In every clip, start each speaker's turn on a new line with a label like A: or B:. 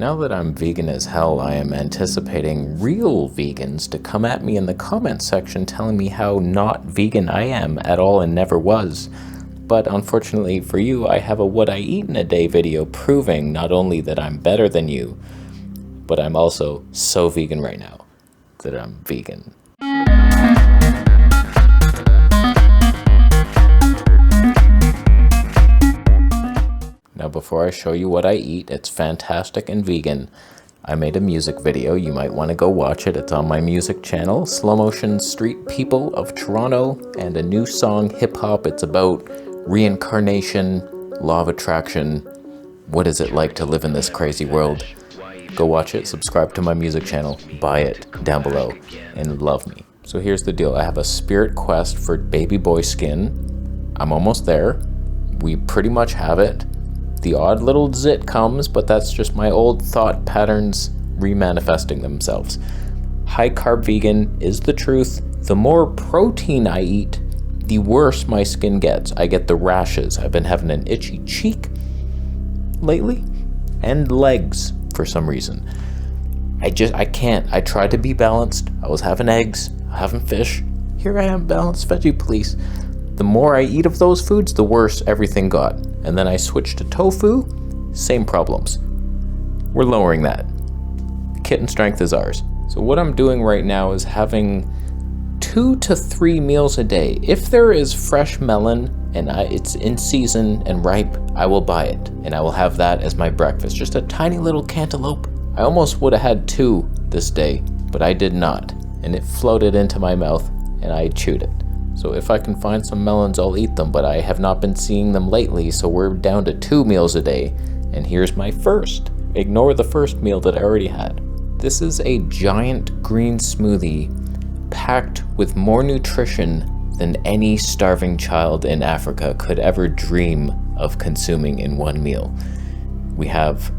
A: Now that I'm vegan as hell, I am anticipating real vegans to come at me in the comments section telling me how not vegan I am at all and never was. But unfortunately for you, I have a what I eat in a day video proving not only that I'm better than you, but I'm also so vegan right now that I'm vegan. Now before I show you what I eat, it's fantastic and vegan. I made a music video, you might want to go watch it. It's on my music channel, Slow Motion Street People of Toronto, and a new song, Hip Hop. It's about reincarnation, law of attraction. What is it like to live in this crazy world? Go watch it, subscribe to my music channel, buy it down below, and love me. So here's the deal. I have a spirit quest for baby boy skin. I'm almost there. We pretty much have it. The odd little zit comes, but that's just my old thought patterns remanifesting themselves. High carb vegan is the truth. The more protein I eat, the worse my skin gets. I get the rashes. I've been having an itchy cheek lately and legs for some reason. I can't. I tried to be balanced. I was having eggs, having fish. Here I am, balanced veggie police. The more I eat of those foods, the worse everything got. And then I switched to tofu, same problems. We're lowering that. Kitten strength is ours. So what I'm doing right now is having 2 to 3 meals a day. If there is fresh melon and it's in season and ripe, I will buy it. And I will have that as my breakfast. Just a tiny little cantaloupe. I almost would have had 2 this day, but I did not. And it floated into my mouth and I chewed it. So if I can find some melons, I'll eat them, but I have not been seeing them lately, so we're down to 2 meals a day. And here's my first. Ignore the first meal that I already had. This is a giant green smoothie packed with more nutrition than any starving child in Africa could ever dream of consuming in one meal. We have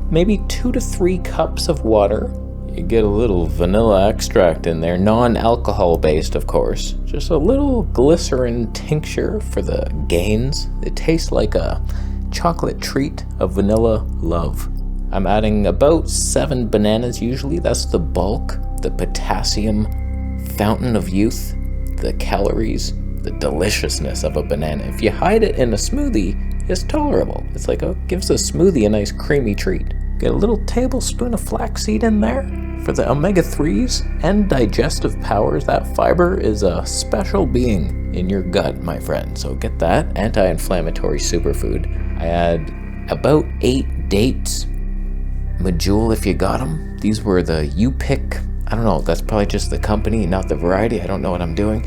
A: maybe 2 to 3 cups of water. You get a little vanilla extract in there, non-alcohol based, of course. Just a little glycerin tincture for the gains. It tastes like a chocolate treat of vanilla love. I'm adding about 7 bananas usually. That's the bulk, the potassium, fountain of youth, the calories, the deliciousness of a banana. If you hide it in a smoothie, it's tolerable. It's like gives a smoothie a nice creamy treat. Get a little tablespoon of flaxseed in there for the omega-3s and digestive powers. That fiber is a special being in your gut, my friend. So get that anti-inflammatory superfood. I add about 8 dates. Medjool if you got them. These were the You Pick. I don't know, that's probably just the company, not the variety. I don't know what I'm doing.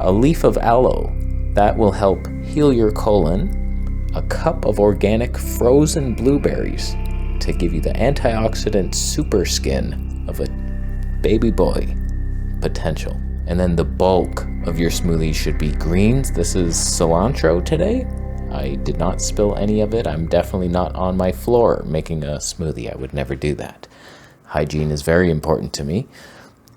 A: A leaf of aloe. That will help heal your colon. A cup of organic frozen blueberries to give you the antioxidant super skin of a baby boy potential. And then the bulk of your smoothie should be greens. This is cilantro today. I did not spill any of it. I'm definitely not on my floor making a smoothie. I would never do that. Hygiene is very important to me,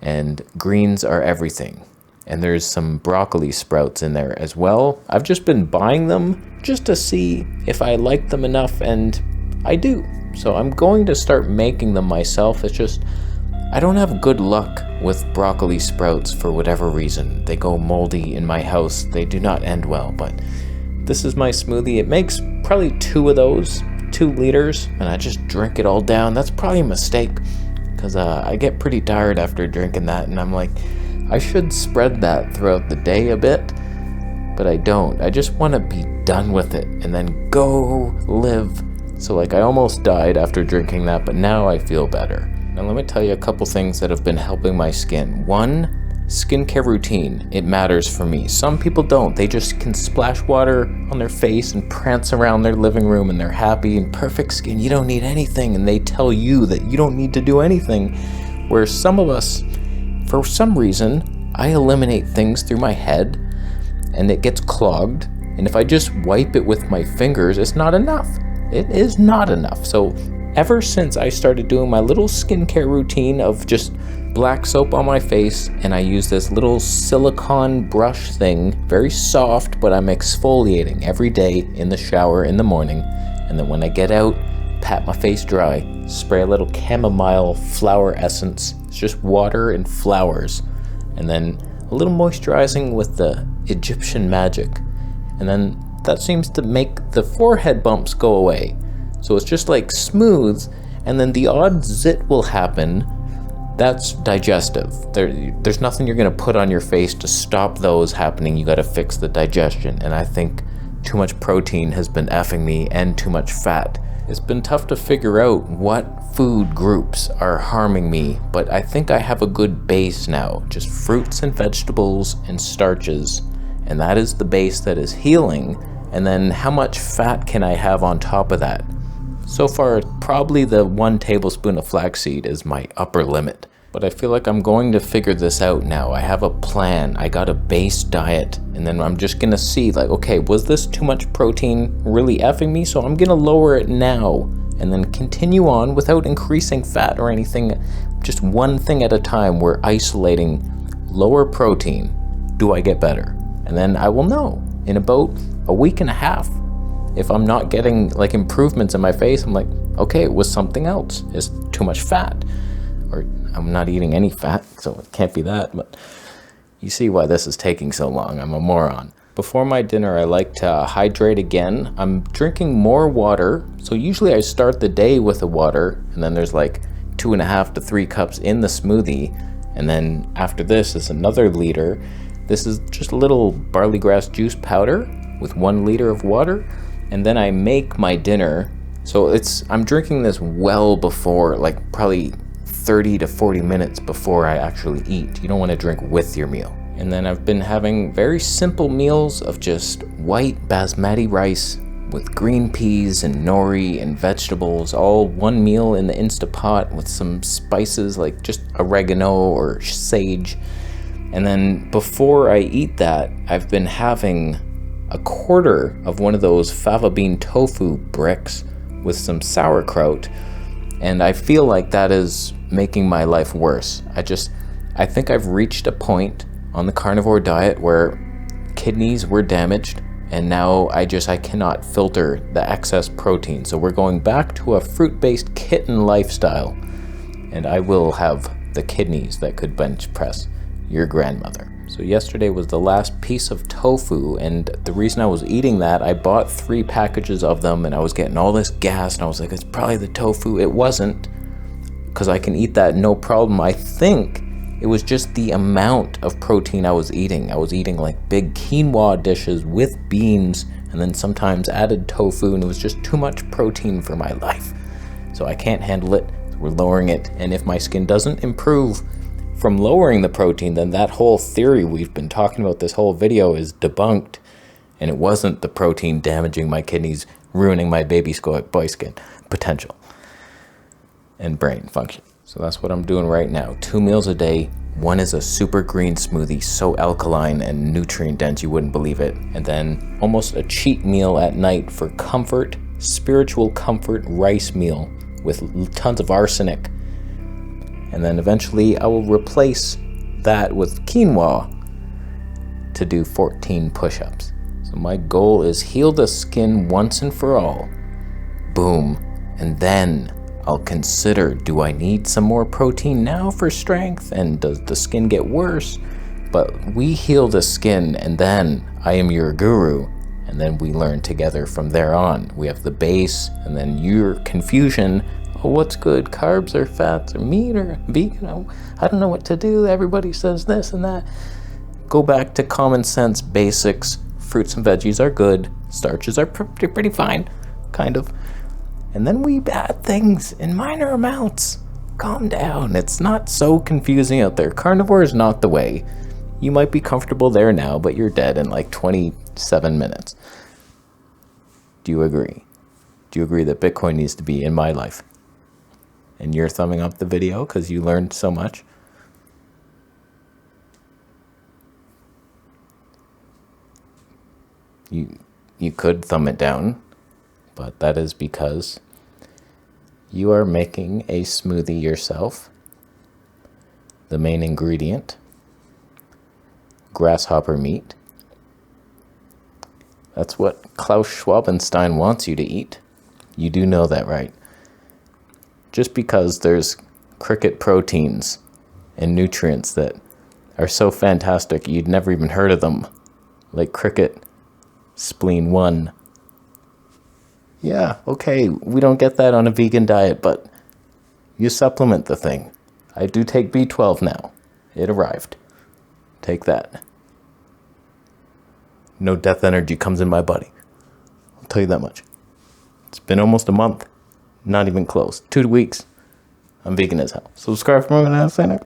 A: and greens are everything. And there's some broccoli sprouts in there as well. I've just been buying them just to see if I like them enough, and I do. So I'm going to start making them myself. It's just, I don't have good luck with broccoli sprouts for whatever reason. They go moldy in my house. They do not end well, but this is my smoothie. It makes probably 2 of those, 2 liters, and I just drink it all down. That's probably a mistake because I get pretty tired after drinking that, and I'm like, I should spread that throughout the day a bit, but I don't. I just want to be done with it and then go live. So like I almost died after drinking that, but now I feel better. Now let me tell you a couple things that have been helping my skin. 1, skincare routine. It matters for me. Some people don't. They just can splash water on their face and prance around their living room and they're happy and perfect skin. You don't need anything, and they tell you that you don't need to do anything. Where some of us, for some reason, I eliminate things through my head and it gets clogged. And if I just wipe it with my fingers, it's not enough. It is not enough. So ever since I started doing my little skincare routine of just black soap on my face, and I use this little silicone brush thing, very soft, but I'm exfoliating every day in the shower in the morning. And then when I get out, pat my face dry, spray a little chamomile flower essence. It's just water and flowers. And then a little moisturizing with the Egyptian Magic. And then that seems to make the forehead bumps go away. So it's just like smooth, and then the odd zit will happen. That's digestive. There's nothing you're gonna put on your face to stop those happening. You gotta fix the digestion. And I think too much protein has been effing me, and too much fat. It's been tough to figure out what food groups are harming me, but I think I have a good base now. Just fruits and vegetables and starches. And that is the base that is healing. And then how much fat can I have on top of that? So far, probably the 1 tablespoon of flaxseed is my upper limit. But I feel like I'm going to figure this out now. I have a plan. I got a base diet. And then I'm just gonna see, like, okay, was this too much protein really effing me? So I'm gonna lower it now and then continue on without increasing fat or anything. Just one thing at a time. We're isolating lower protein. Do I get better? And then I will know in about a week and a half. If I'm not getting like improvements in my face, I'm like, okay, it was something else. It's too much fat. Or I'm not eating any fat, so it can't be that. But you see why this is taking so long. I'm a moron. Before my dinner, I like to hydrate again. I'm drinking more water. So usually I start the day with the water, and then there's like 2.5 to 3 cups in the smoothie. And then after this is another liter. This is just a little barley grass juice powder with 1 liter of water. And then I make my dinner. So I'm drinking this well before, like probably 30 to 40 minutes before I actually eat. You don't want to drink with your meal. And then I've been having very simple meals of just white basmati rice with green peas and nori and vegetables, all one meal in the Instapot with some spices like just oregano or sage. And then before I eat that, I've been having a quarter of one of those fava bean tofu bricks with some sauerkraut. And I feel like that is making my life worse. I think I've reached a point on the carnivore diet where kidneys were damaged, and now I cannot filter the excess protein. So we're going back to a fruit-based kitten lifestyle, and I will have the kidneys that could bench press your grandmother. So yesterday was the last piece of tofu, and the reason I was eating that, I bought 3 packages of them, and I was getting all this gas, and I was like, it's probably the tofu. It wasn't, because I can eat that no problem. I think it was just the amount of protein I was eating. I was eating like big quinoa dishes with beans, and then sometimes added tofu, and it was just too much protein for my life. So I can't handle it. So we're lowering it, and if my skin doesn't improve from lowering the protein, then that whole theory we've been talking about this whole video is debunked, and it wasn't the protein damaging my kidneys, ruining my baby boy skin potential and brain function. So that's what I'm doing right now. 2 meals a day. One is a super green smoothie, so alkaline and nutrient dense you wouldn't believe it. And then almost a cheat meal at night for comfort, spiritual comfort rice meal with tons of arsenic. And then eventually I will replace that with quinoa to do 14 push-ups. So my goal is heal the skin once and for all. Boom. And then I'll consider, do I need some more protein now for strength? And does the skin get worse? But we heal the skin, and then I am your guru. And then we learn together from there on. We have the base, and then your confusion. Oh, what's good? Carbs or fats or meat or vegan? Oh, I don't know what to do. Everybody says this and that. Go back to common sense basics. Fruits and veggies are good. Starches are pretty fine, kind of. And then we add things in minor amounts. Calm down. It's not so confusing out there. Carnivore is not the way. You might be comfortable there now, but you're dead in like 27 minutes. Do you agree? Do you agree that Bitcoin needs to be in my life? And you're thumbing up the video because you learned so much? You could thumb it down, but that is because you are making a smoothie yourself. The main ingredient, grasshopper meat. That's what Klaus Schwabenstein wants you to eat. You do know that, right? just because there's cricket proteins and nutrients that are so fantastic you'd never even heard of them, like cricket spleen 1. Yeah, okay, we don't get that on a vegan diet, but you supplement the thing. I do take B12 now. It arrived. Take that. No death energy comes in my body. I'll tell you that much. It's been almost a month. Not even close. 2 weeks. I'm vegan as hell. Subscribe for more.